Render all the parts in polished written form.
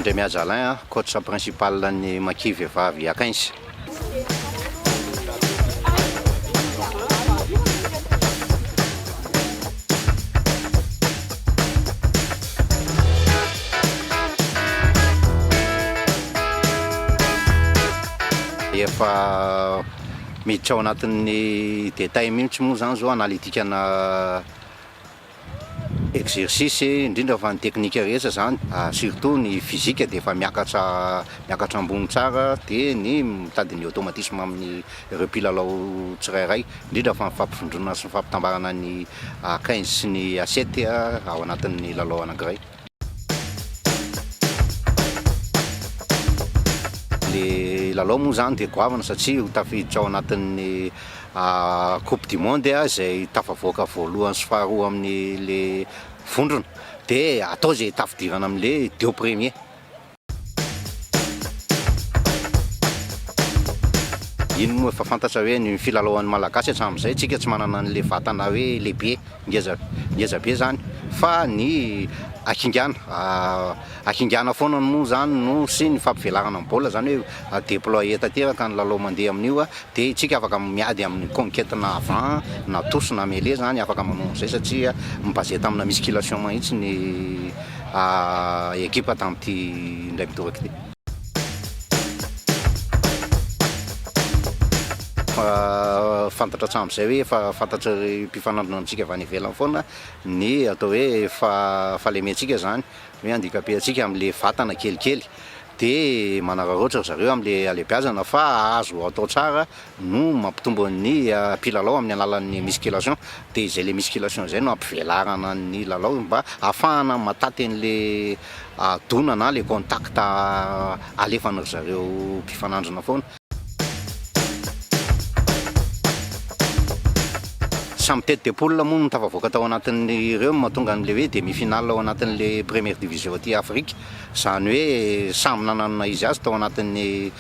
André Miazalain, coach principal ny Maki vehivavy Akainzy. Efa miditra ao anatin'ny détail mihitsy moa zany zao analitikana exercice indrindra fa ny teknika rehetra zany, surtout ny physique dia efa miakatra ambony tsara, dia ny mitady ny automatisme amin'ny ireo mpilalao tsirairay, indrindra fa ny fampifondrona sy ny fampitambarana ny 15 sy ny 7 ao anatin'ny lalao anankiray. Le lalao moa zany dia goavana satria tafiditra ao anatin'ny Coupe du Monde izay tafavoaka voalohany sy faharoa amin'ny le vondrona, dia atao izay tafidirana amin'le 2 premier. Iny moa efa fantatra hoe ny filalaoan'ny malagasy hatramin'izay tsika tsy manana an'le vatana hoe lehibe ngeza be zany, fa ny akingana foana moa zany no sy ny fampivelarana amin'ny baolina zany hoe déployer tanteraka ny lalao mandeha amin'io, dia tsika afaka miady amin'ny conquête na avant na touche na mêlée zany afaka manao an'izay satria mibasé tamina musculation mahitsy ny équipe tamin'ity indray mitoraka ity. Fantatra hatramin'izay hoe efa fantatra mpifanandrina amintsika avy any ivelany foana ny atao hoe fahalementsika zany hoe handikape antsika amin'le vatana kelikely, dia manararaotra zareo amin'le alebiazana fa azo atao tsara no mampitombo ny mpilalao amin'ny alalan'ny musculation, dia izay le musculation izay no ampivelarana ny lalao mba ahafahana mataty an'le dona na le contact alefana zareo mpifanandrina foana. Samy tête de poule moa no tafavoaka tao anatin'ny ireo mahatonga an'le hoe demi-finale ao anatin'le première division aty Afrique, zany hoe samy nanana izy azy tao anatin'ny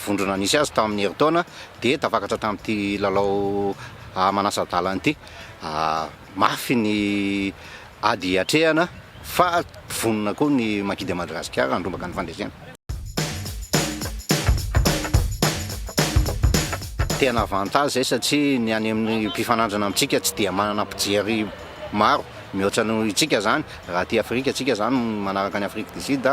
vondrona nisy azy tao amin'ny herintaona, dia tafakatra tamin'ity lalao manasa-dalana ity. Mafy ny ady hatrehana fa vonona koa ny Maki de Madagasikara handrombaka ny fandresena. Tena avantage zay satria ny any amin'ny mpifanandrana amintsika tsy dia manana mpijery maro mihoatra noho itsika zany, raha ty Afrika tsika zany manaraka ny Afrique du Sud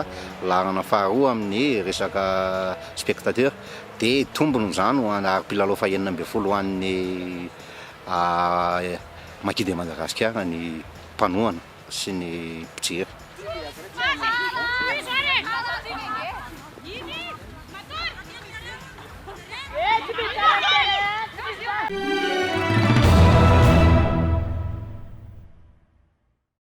larana faharoa amin'ny resaka spectateur, dia tombony zany ho ary-mpilalao faha 9 an'ny Maki de Madagasikara ny mpanohana sy ny mpijery.